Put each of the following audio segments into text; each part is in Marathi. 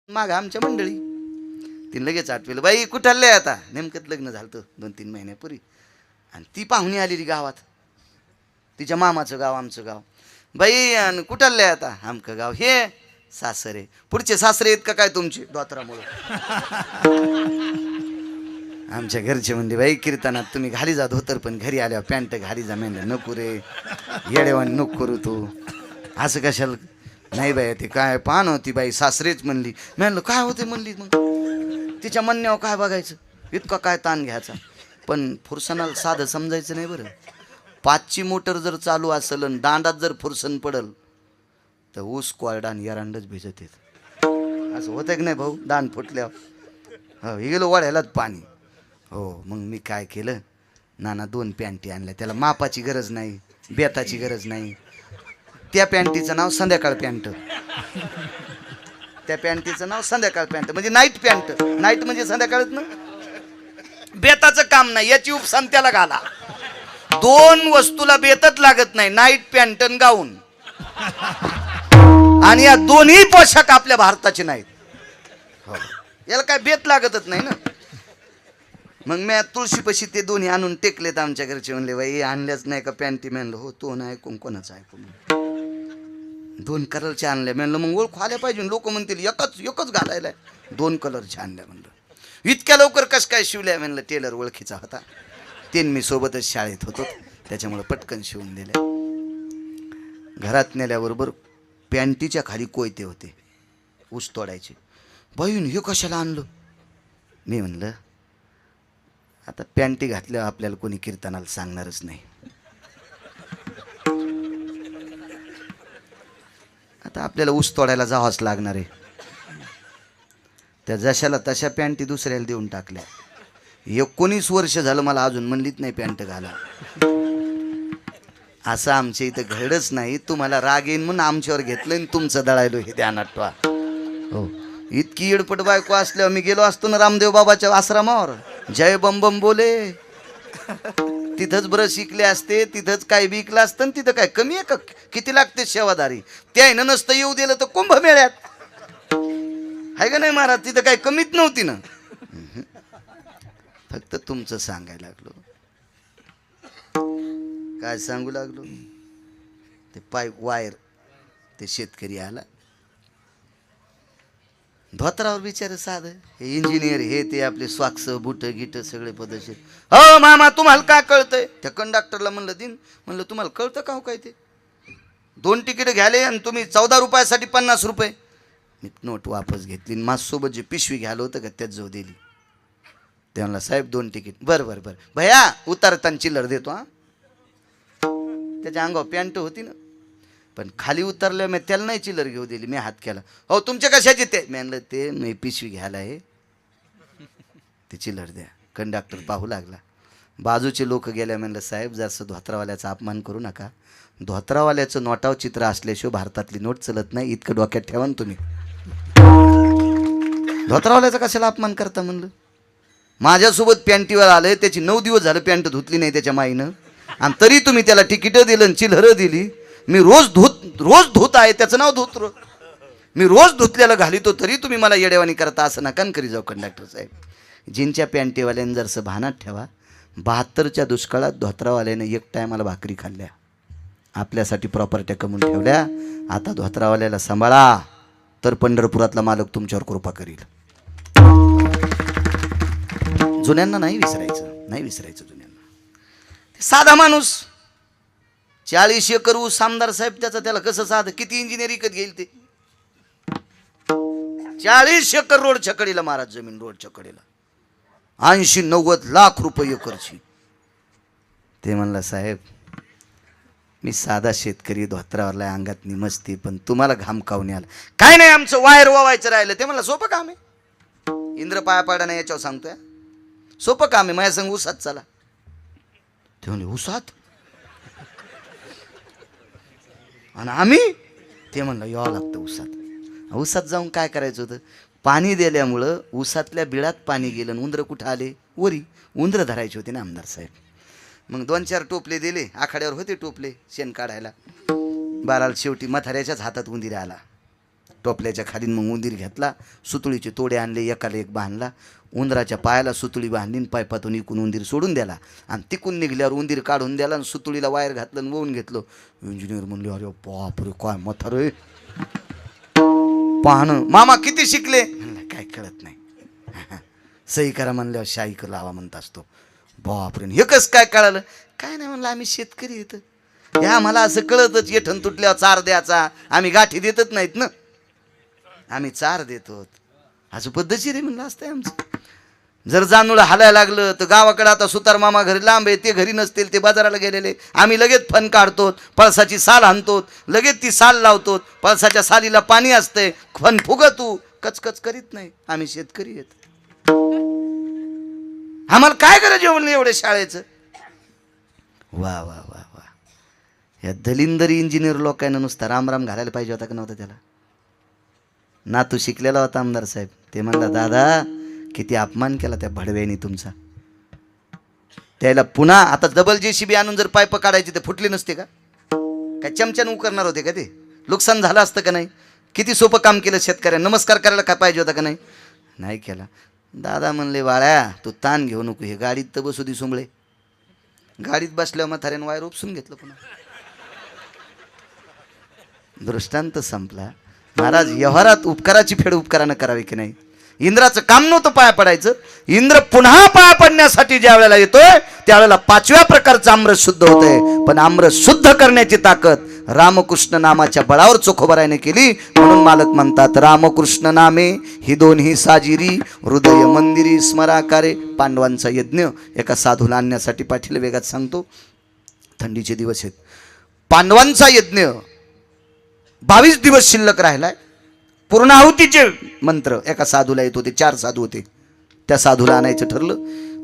माग आमच्या मंडळी. ती लगेच आठवेल, बाई कुठले आता, नेमकंच लग्न झालं 2-3 महिन्यापूर्वी. आणि ती पाहुणी आलेली गावात, तिच्या मामाचं गाव आमचं गाव. बाई आणि कुठले आता, आमकं गाव. हे सासरे, पुढचे सासरे आहेत का काय तुमचे धोत्रामुळं. आमच्या घरचे म्हणले, बाई कीर्तनात तुम्ही घाली जा धोतर, पण घरी आल्यावर पॅन्ट घाली जा. म्हणलं नको रे येडेवान, नको करू तू असं कशाला. नाही बाई ते काय पान होती बाई, सासरेच म्हणली. म्हणलं काय होते म्हणली, मग तिच्या म्हणण्यावर काय बघायचं, इतका काय ताण घ्यायचा. पण फुरसनाला साधं समजायचं नाही बरं. 5ची मोटर जर चालू असेल आणि दांडात जर फुरसन पडल तर ऊस कोरडा आणि एरांडच भिजत येत. असं होतं की नाही भाऊ, दांड फुटल्यावर. हो हे गेलो वाढायलाच पाणी. हो मग मी काय केलं, नाना 2 पॅन्टी आणल्या. त्याला मापाची गरज नाही, बेताची गरज नाही. त्या पॅन्टीचं नाव संध्याकाळ पॅन्ट. त्या पॅन्टीचं नाव संध्याकाळ पॅन्ट म्हणजे नाईट पॅन्ट. नाईट म्हणजे संध्याकाळच ना. बेताचं काम नाही, याची उपसान त्याला घाला. 2 वस्तूला बेतच लागत नाही, नाईट पॅन्ट आणि गाऊन. आणि या दोन्ही पोशाख आपल्या भारताचे नाहीत. हो याला काय बेत लागतच नाही ना. मग मी तुळशीपाशी ते दोन्ही आणून टेकलेत. आमच्या घरचे म्हणले, बाई आणल्याच नाही का पॅन्टी. म्हणलं हो, तो नाही ऐकून कोणाचं ऐकून. 2 कलरच्या आणल्या. म्हणलं मग ओळखू आल्या पाहिजे, लोक म्हणतील एकच घालायला. 2 कलरच्या आणल्या. म्हणलं इतक्या लवकर कसं काय शिवल्या. म्हणलं टेलर ओळखीचा होता, मी सोबतच शाळेत होतो, त्याच्यामुळे पटकन शिवून दिले. घरात नेल्याबरोबर पॅन्टीच्या खाली कोयते होते ऊस तोडायचे. बाईन हे कशाला आणलं. मी म्हणलं आता पॅन्टी घातल्यावर आपल्याला कोणी कीर्तनाला सांगणारच नाही. आता आपल्याला ऊस तोडायला जावंच लागणार आहे. त्या जशाला तशा पॅन्टी दुसऱ्याला देऊन टाकल्या. 19 वर्ष झालं मला अजून म्हणलीच नाही पॅन्ट घाला. असं आमच्या इथं घडच नाही. तुम्हाला राग येईन म्हणून आमच्यावर घेतलं आणि तुमचं दळायलो हे ध्यानात ठेवा. हो इतकी येडपट बायको असल्यावर मी गेलो असतो ना रामदेव बाबाच्या आश्रमावर, जय बम बम बोले, तिथंच ब्रश शिकले असते, तिथंच काय विकलं असतं. आणि तिथं काय कमी आहे का, किती लागते सेवादारी. त्यानं नसतं येऊ दिलं तर कुंभमेळ्यात आहे का नाही महाराज, तिथं काय कमीच नव्हती ना. फक्त तुमचं सांगायला लागलो. काय सांगू लागलो, ते पाईप वायर ते शेतकरी आला धोत्रावर बिचारे साधं. हे इंजिनियर हे ते आपले स्वाक्स बुट गिट सगळे पदशीर. हो मामा तुम्हाला काय कळतंय. त्या कंडक्टरला म्हणलं दिन, म्हणलं तुम्हाला कळतं का हो काय ते. 2 तिकीट घ्याले आणि तुम्ही 14 रुपयासाठी 50 रुपये. मी नोट वापस घेतली. माझ्यासोबत जे पिशवी घ्यायला होतं का त्यात जो दिली. ते म्हणला साहेब 2 तिकीट. बरं भैया उतरताना चिल्लर देतो. हा त्याच्या अंगावर पॅन्ट होती ना, पण खाली उतरल्या मी त्याला नाही चिल्लर घेऊ दिली. मी हात केला, हो तुमच्या कशाचे ते. मी म्हणलं ते मी पिशवी घ्यायला आहे, ते चिल्लर द्या. कंडक्टर पाहू लागला. बाजूचे लोक गेल्या. म्हणलं साहेब जास्त धोत्रावाल्याचा अपमान करू नका. धोत्रावाल्याचं नोटाव चित्र असल्याशिवाय भारतातली नोट चलत नाही, इतकं डोक्यात ठेवा ना तुम्ही. धोत्रावाल्याचा कशाला अपमान करता. म्हणलं माझ्यासोबत पॅन्टीवर आलंय, त्याची 9 दिवस झालं पॅन्ट धुतली नाही त्याच्या माईनं, आणि तरी तुम्ही त्याला तिकीटं दिलं, चिल्लरं दिली. मी रोज धुत आहे, त्याचं नाव धोत्र. मी रोज धुतल्याला घालितो तरी तुम्ही मला येडेवानी करता. असं नका करी जाऊ कंडक्टर साहेब. जिनच्या पॅन्टीवाल्यानं जरसं भानात ठेवा, 72च्या दुष्काळात धोत्रावाल्यानं 1 टायमाला भाकरी खाल्ल्या, आपल्यासाठी प्रॉपर्ट्या कमवून ठेवल्या. आता धोत्रावाल्याला सांभाळा, तर पंढरपुरातला मालक तुमच्यावर कृपा करील. जुन्यांना नाही विसरायचं जुन्यांना. साधा माणूस 40 एकर ऊस आमदार साहेब त्याला कसं साधं, किती इंजिनियर विकत घेईल ते. 40 एकर रोड छकडीला महाराज जमीन, रोड छकडीला 80-90 लाख रुपये एकरची. ते म्हणला साहेब मी साधा शेतकरी, धोत्रावरला अंगात निमसते, पण तुम्हाला घाम काऊन आला. काय नाही आमचं वायर वावायचं राहिलं. ते म्हणला सोपं काम आहे, इंद्र पाया पाडा नाही याच्यावर सांगतोय, सोपं काम आहे, माझ्या संग ऊसात चला. ते म्हणले ऊसात आणि आम्ही. ते म्हणलं यावं लागतं ऊसात. ऊसात जाऊन काय करायचं होतं, पाणी दिल्यामुळं ऊसातल्या बिळात पाणी गेलं आणि उंदरं कुठं आले वरी. उंदरं धरायची होती ना आमदार साहेब. मग 2-4 टोपले दिले, आखाड्यावर होते टोपले शेण काढायला. बाराला शेवटी म्हाताऱ्याच्याच हातात उंदीर आला. टोपल्याच्या खाली मग उंदीर घेतला, सुतळीचे तोडे आणले, एकाला एक बांधला, उंदराच्या पायाला सुतळी बांधली, पायपातून इकून उंदीर सोडून द्याला आणि तिकून निघल्यावर उंदीर काढून द्याला आणि सुतळीला वायर घातलं आणि वळून घेतलं. इंजिनियर म्हणले अरे बापरे काय मथार रे पाहणं. मामा किती शिकले? म्हणलं काय कळत नाही. सही करा म्हणल्यावर शाही लावा म्हणत असतो. बापरे हे कसं काय कळालं? काय नाही म्हणलं आम्ही शेतकरी येतं, ह्या आम्हाला असं कळतच येठण तुटल्यावर चार द्यायचा, आम्ही गाठी देतच नाहीत ना, आम्ही चार देतो असं पद्धतशीर आहे म्हणलं असतंय आमचं. जर जानूळ हालायला लागलं तर गावाकडे आता सुतार मामा घरी लांब आहे, ते घरी नसतील, ते बाजाराला गेलेले, आम्ही लगेच फन काढतो, पळसाची साल आणतो, लगेच ती साल लावतो, पळसाच्या सालीला पाणी असतंय, फन फुगतू कचकच करीत नाही, आम्ही शेतकरी आहेत. आम्हाला काय गरज आहे म्हणलं एवढ्या शाळेचं. वा वा वा वा, या दलिंदरी इंजिनियर लोकांना नुसता रामराम घालायला पाहिजे होता का नव्हता त्याला? नातू शिकलेला होता आमदार साहेब, ते म्हणला दादा किती अपमान केला त्या भडव्यानी तुमचा. त्याला पुन्हा आता डबल JCB आणून जर पाईप काढायची ते फुटली नसते का? काय चमच्यानं उकरणार होते का? ते नुकसान झालं असतं का नाही? किती सोपं काम केलं शेतकऱ्यांना, नमस्कार करायला काय पाहिजे होता का नाही? नाही केला. दादा म्हणले बाळ्या तू ताण घेऊ नको, हे गाडीत तर बसू दे सुंबळे. गाडीत बसल्यावर म्हाताऱ्यानं वायर उपसून घेतलं पुन्हा. दृष्टांत संपला. महाराज व्यवहारात उपकाराची फेड उपकारानं करावी की नाही? इंद्राचं काम नव्हतं पाया पडायचं, इंद्र पुन्हा पाया पडण्यासाठी ज्या वेळेला येतोय त्यावेळेला 5व्या प्रकारचं आम्र शुद्ध होतंय. पण आम्र शुद्ध करण्याची ताकद रामकृष्ण नामाच्या बळावर चोखोबरायने केली. म्हणून मालक म्हणतात रामकृष्ण नामे ही दोन्ही साजिरी हृदय मंदिरी स्मराकारे. पांडवांचा यज्ञ एका साधूला आणण्यासाठी पाठीला वेगात सांगतो. थंडीचे दिवस आहेत. पांडवांचा यज्ञ 22 दिवस शिल्लक राहिलाय. पूर्णाहुतीचे मंत्र एका साधूला येत होते, 4 साधू होते. त्या साधूला आणायचं ठरलं.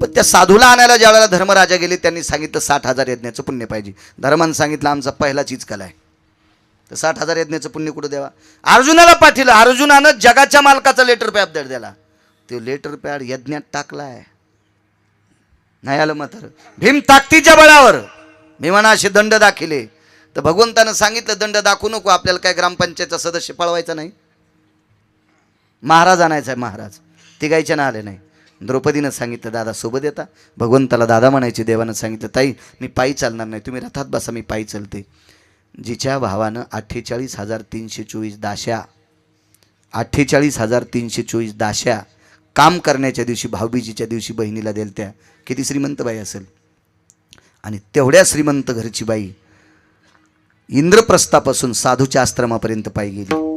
पण त्या साधूला आणायला ज्या वेळेला धर्मराजा गेले त्यांनी सांगितलं 60,000 यज्ञाचं पुण्य पाहिजे. धर्मानं सांगितलं आमचा पहिला चीज कला आहे, तर 60,000 यज्ञाचं पुण्य कुठं द्यावा? अर्जुनाला पाठवलं. अर्जुनानं जगाच्या मालकाचा लेटर पॅड दिला. ते लेटर पॅड यज्ञात टाकलाय, नाही आलं म्हातारं. भीम ताकदीच्या बळावर भीमाना असे दंड दाखिले. तर भगवंतानं सांगितलं दंड दाखवू नको, आपल्याला काय ग्रामपंचायतचा सदस्य पळवायचा नाही, महाराज आणायचा आहे. महाराज तिघायच्या ना आले नाही. द्रौपदीनं सांगितलं दादा सोबत येता. भगवंताला दादा म्हणायचे. देवानं सांगितलं ताई मी पायी चालणार नाही, तुम्ही रथात बसा, मी पायी चालते. जिच्या भावानं 48,324 दाश्या 48,324 दाश्या काम करण्याच्या दिवशी भाऊबीजीच्या दिवशी बहिणीला दिल, त्या किती श्रीमंत बाई असेल. आणि तेवढ्या श्रीमंत घरची बाई इंद्रप्रस्थापासून साधूच्या आश्रमापर्यंत पायी गेली.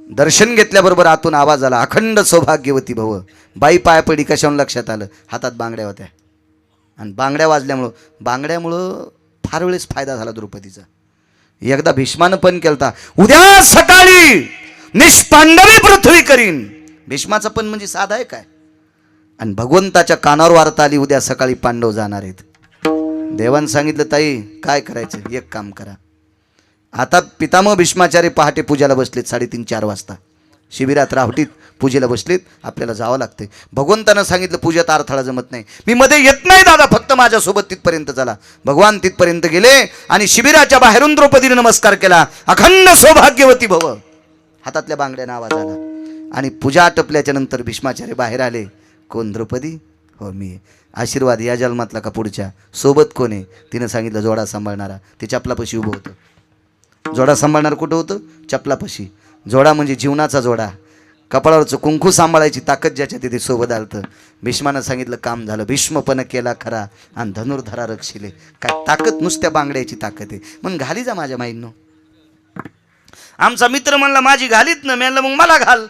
दर्शन घेतल्याबरोबर आतून आवाज आला अखंड सौभाग्यवती भव. बाई पाया पडी. कशावरून लक्षात आलं? हातात बांगड्या होत्या आणि बांगड्या बांगड्यामुळं फार वेळेस फायदा झाला द्रौपदीचा. एकदा भीष्मानं पण केलता उद्या सकाळी निष्पांडवी पृथ्वी करीन. भीष्माचा पण म्हणजे साधा आहे काय? आणि भगवंताच्या कानावर वार्ता आली उद्या सकाळी पांडव जाणार आहेत. देवानं सांगितलं ताई काय करायचं, एक काम करा. आता पितामह भीष्माचार्य पहाटे पूजेला बसलेत 3:30-4 वाजता. शिबिरात रावटीत पूजेला बसलेत. आपल्याला जावं लागतंय. भगवंतानं सांगितलं पूजेत अडथळा जमत नाही, मी मध्ये येत नाही दादा, फक्त माझ्यासोबत तिथपर्यंत चला. भगवान तिथपर्यंत गेले आणि शिबिराच्या बाहेरून द्रौपदीने नमस्कार केला. अखंड सौभाग्यवती भव. हातातल्या बांगड्यानं आवाज आला आणि पूजा आटपल्याच्या नंतर भीष्माचार्य बाहेर आले. कोण? द्रौपदी? हो मी. आशीर्वाद या जन्मातला का पुढच्या? सोबत कोण आहे? तिनं सांगितलं जोडा सांभाळणारा. ते चपलापाशी उभं होतं. जोडा सांभाळणार कुठं होतं? चपलापाशी. जोडा म्हणजे जीवनाचा जोडा. कपाळावरचं कुंकू सांभाळायची ताकद ज्याच्या तिथे सोबत आलतं. भीष्मानं सांगितलं काम झालं. भीष्मपण केला खरा आणि धनुर्धरा रक्षिले. काय ताकद नुसत्या बांगड्याची ताकद आहे. मग घाली जा माझ्या माईंनो. आमचा मित्र म्हणला माझी घालीत ना. म्हणलं मग मला घाल.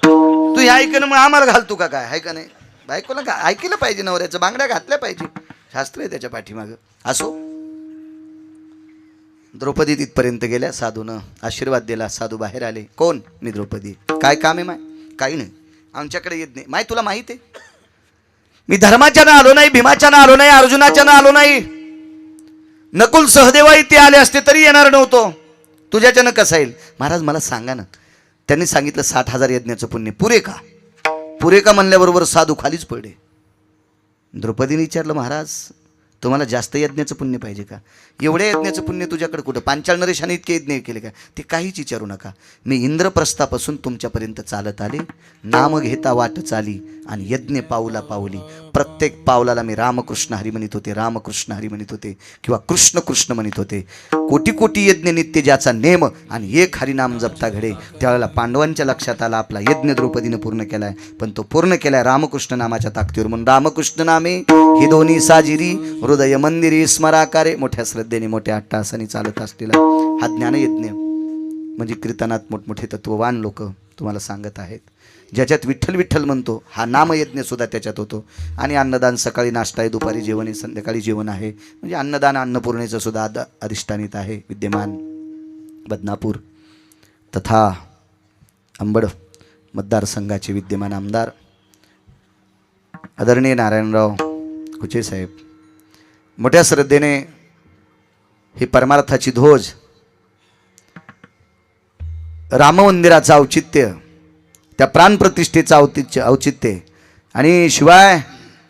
तू हे ऐक ना, मग आम्हाला घाल तू का काय? आहे का नाही? बायकोला ऐकलं पाहिजे, नवऱ्याचं बांगड्या घातल्या पाहिजे. शास्त्र आहे त्याच्या पाठीमागं. असो. द्रौपदी तिथपर्यंत गेल्या. साधूनं आशीर्वाद दिला. साधू बाहेर आले. कोण? मी द्रौपदी. काय काम आहे माय? काही नाही, आमच्याकडे येत नाही. माय तुला माहित आहे मी धर्माच्यानं आलो नाही, भीमाच्यानं आलो नाही, अर्जुनाच्यानं आलो नाही. नकुल सहदेवा इथे आले असते तरी येणार नव्हतो. तुझ्याच्यानं कसं येईल? महाराज मला सांगा ना. त्यांनी सांगितलं 60,000 यज्ञाचं पुण्य पुरे का? पुरे का म्हणल्याबरोबर साधू खालीच पडले. द्रौपदीने विचारलं महाराज तुम्हाला जास्त यज्ञाचं पुण्य पाहिजे का? एवढ्या यज्ञाचं पुण्य तुझ्याकडे कुठं? पांचाळ नरेशाने इतके यज्ञ केले का? ते काहीच विचारू नका. मी इंद्रप्रस्थापासून तुमच्यापर्यंत चालत आले, नाम घेता वाट चाली आणि यज्ञ पाऊला पाऊली. प्रत्येक पावलाला मी रामकृष्ण हरी म्हणत होते, रामकृष्ण हरी म्हणत होते किंवा कृष्ण कृष्ण म्हणत होते. कोटी कोटी यज्ञ नित्य ज्याचा नेम आणि एक हरिनाम जपता घडे. त्यावेळेला पांडवांच्या लक्षात आला आपला यज्ञ द्रौपदीनं पूर्ण केलाय, पण तो पूर्ण केलाय रामकृष्ण नामाच्या ताकदीवर. म्हणून रामकृष्ण नामे ही दोन्ही साजिरी हृदय मंदिरी स्मराकारे. मोठ्या श्रद्धेने मोठ्या अट्टाहासाने चालत असलेला हा ज्ञानयज्ञ म्हणजे कीर्तनात मोठमोठे तत्ववान लोक तुम्हाला सांगत आहेत. ज्याच्यात विठ्ठल विठ्ठल म्हणतो हा नामयज्ञ सुद्धा त्याच्यात होतो. आणि अन्नदान, सकाळी नाश्ता आहे, दुपारी जेवण आहे, संध्याकाळी जेवण आहे. म्हणजे अन्नदान अन्नपूर्णेचं सुद्धा अधिष्ठानित आहे विद्यमान बदनापूर तथा अंबड मतदारसंघाचे विद्यमान आमदार आदरणीय नारायणराव कुचे साहेब मोठ्या श्रद्धेने ही परमार्थाची ध्वज, राममंदिराचं औचित्य, त्या प्राणप्रतिष्ठेचं औचित्य आणि शिवाय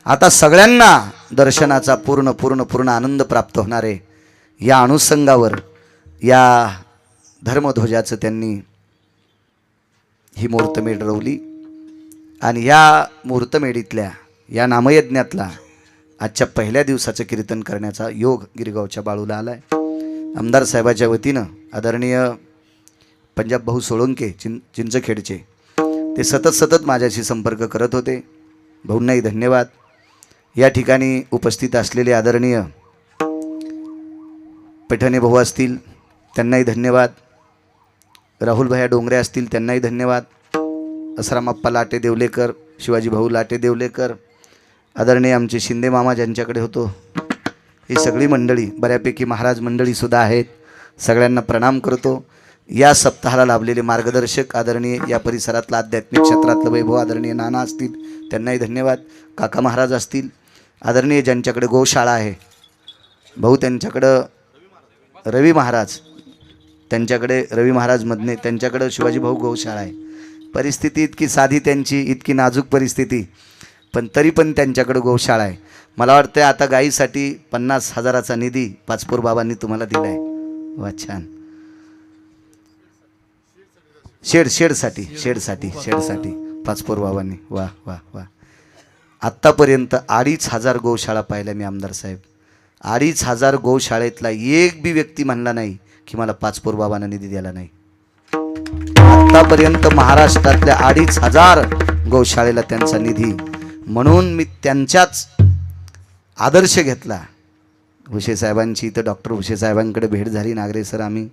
आता सगळ्यांना दर्शनाचा पूर्ण पूर्ण पूर्ण आनंद प्राप्त होणार आहे या अनुषंगावर या धर्मध्वजाचं त्यांनी ही मुहूर्तमेढ रवली. आणि या मुहूर्तमेढीतल्या या नामयज्ञातला आजच्या पहिल्या दिवसाचं कीर्तन करण्याचा योग गिरगावच्या बाळूला आलाय. आमदार साहेबाच्या वतीनं आदरणीय पंजाब भाऊ सोळंके चिंचखेडचे ते सतत माझ्याशी संपर्क करत होते. भाऊंनाही धन्यवाद. या ठिकाणी उपस्थित असलेले आदरणीय पैठणे भाऊ असतील त्यांनाही धन्यवाद. राहुल भैया डोंगरे असतील त्यांनाही धन्यवाद. असरामप्पा लाटे देवलेकर, शिवाजी भाऊ लाटे देवलेकर, आदरणीय आमचे शिंदे मामा ज्यांच्याकडे होतो, ही सगळी मंडळी, बऱ्यापैकी महाराज मंडळीसुद्धा आहेत. सगळ्यांना प्रणाम करतो. या सप्ताहाला लाभलेले मार्गदर्शक आदरणीय या परिसरातला आध्यात्मिक क्षेत्रातलं वैभव आदरणीय नाना असतील त्यांनाही धन्यवाद. काका महाराज असतील, आदरणीय ज्यांच्याकडे गोशाळा आहे भाऊ त्यांच्याकडं रवी महाराज, त्यांच्याकडे रवी महाराज मधने त्यांच्याकडं शिवाजी भाऊ गोशाळा आहे. परिस्थिती इतकी साधी त्यांची, इतकी नाजूक परिस्थिती, पण तरी पण त्यांच्याकडं गोशाळा आहे. मला वाटतं आता गाईसाठी 50,000चा निधी पाचपूर बाबांनी तुम्हाला दिला आहे. वा छान. शेडसाठी पाचपूर बाबांनी. वा वा वा. आत्तापर्यंत 2,500 गोशाळा पाहिल्या मी आमदार साहेब. 2,500 गोशाळेतला एक बी व्यक्ती म्हणला नाही की मला पाचपूर बाबांना निधी द्यायला नाही. आत्तापर्यंत महाराष्ट्रातल्या 2,500 गोशाळेला त्यांचा निधी. म्हणून मी त्यांच्याच आदर्श घेतला. भुसे साहेबांची इथं डॉक्टर भुसे साहेबांकडे भेट झाली. नागरे सर आम्ही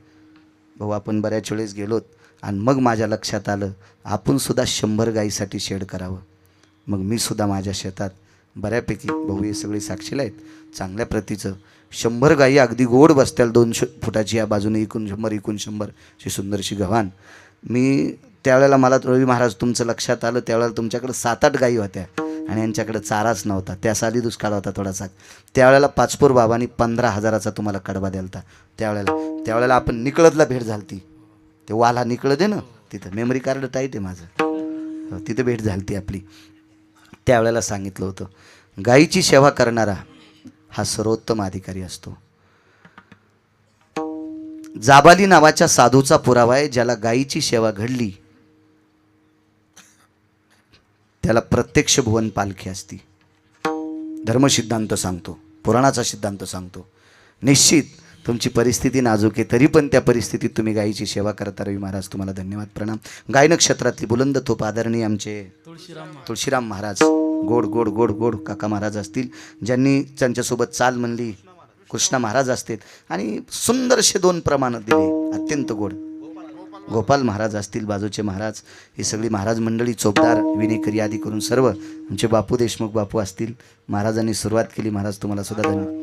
भाऊ आपण बऱ्याच वेळेस गेलोत आणि मग माझ्या लक्षात आलं आपण सुद्धा 100 गाईसाठी शेड करावं. मग मी सुद्धा माझ्या शेतात बऱ्यापैकी भाऊ हे सगळे साक्षीला आहेत चांगल्या प्रतीचं 100 गाई अगदी गोड बसत्याल 200 फुटाची या बाजूने इकून 100 अशी सुंदरशी गव्हाण. मी त्यावेळेला मला रवी महाराज तुमचं लक्षात आलं. त्यावेळेला तुमच्याकडे 7-8 गाई होत्या आणि यांच्याकडे चाराच नव्हता. त्या साली दुष्काळ होता थोडासा. त्यावेळेला पाचपूर बाबांनी 15,000चा तुम्हाला कडबा द्यालता. त्यावेळेला आपण निकळदला भेट झालती. ते वाला निकळद आहे ना तिथं, मेमरी कार्ड टाईट आहे माझं, तिथं भेट झालती आपली. त्यावेळेला सांगितलं होतं गाईची सेवा करणारा हा सर्वोत्तम अधिकारी असतो. जाबाली नावाच्या साधूचा पुरावा आहे, ज्याला गाईची सेवा घडली त्याला प्रत्यक्ष भुवन पालखी असती. धर्मसिद्धांत सांगतो, पुराणाचा सिद्धांत सांगतो. निश्चित तुमची परिस्थिती नाजूक आहे, तरी पण त्या परिस्थितीत तुम्ही गायीची सेवा करता. रवी महाराज तुम्हाला धन्यवाद, प्रणाम. गाय नक्षत्रातली बुलंद तोप आदरणीय आमचे तुळशीराम महाराज, गोड गोड गोड गोड काका महाराज असतील, ज्यांनी त्यांच्यासोबत चाल म्हणली. कृष्णा महाराज असतील आणि सुंदरसे 2 प्रमाण दिले, अत्यंत गोड. गोपाल महाराज असतील, बाजूचे महाराज, ही सगळी महाराज मंडळी, चोपदार, विनेकरी आदी करून सर्व आमचे बापू देशमुख बापू असतील. महाराजांनी सुरुवात केली, महाराज तुम्हाला सुद्धा धन्यवाद.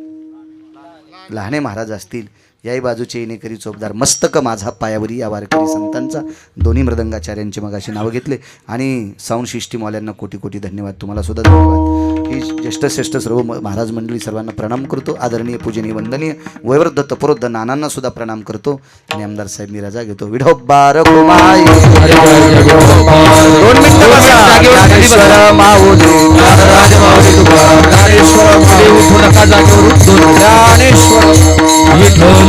लहाने महाराज असतील, याही बाजूचे येणेकरी चोपदार मस्तक माझा पायावरी या वारकरी संतांचा दोन्ही मृदंगाचार्यांची मगाशी नावं घेतले आणि साऊंड सिस्टीमवाल्यांना कोटी कोटी धन्यवाद. तुम्हाला सुद्धा धन्यवाद. ही ज्येष्ठ श्रेष्ठ सर्व महाराज मंडळी सर्वांना प्रणाम करतो. आदरणीय पूजनीय वंदनीय वयोवृद्ध तपोवृद्ध नानांना सुद्धा प्रणाम करतो आणि आमदार साहेब मी रजा घेतो. विढोबार कुमाई 2 मिनिटं बसा. ज्ञानेश्वर माऊली राज माऊली तुकाराम ज्ञानेश्वर माऊली उठू नका जागेवर ज्ञानेश्वर विठ्ठल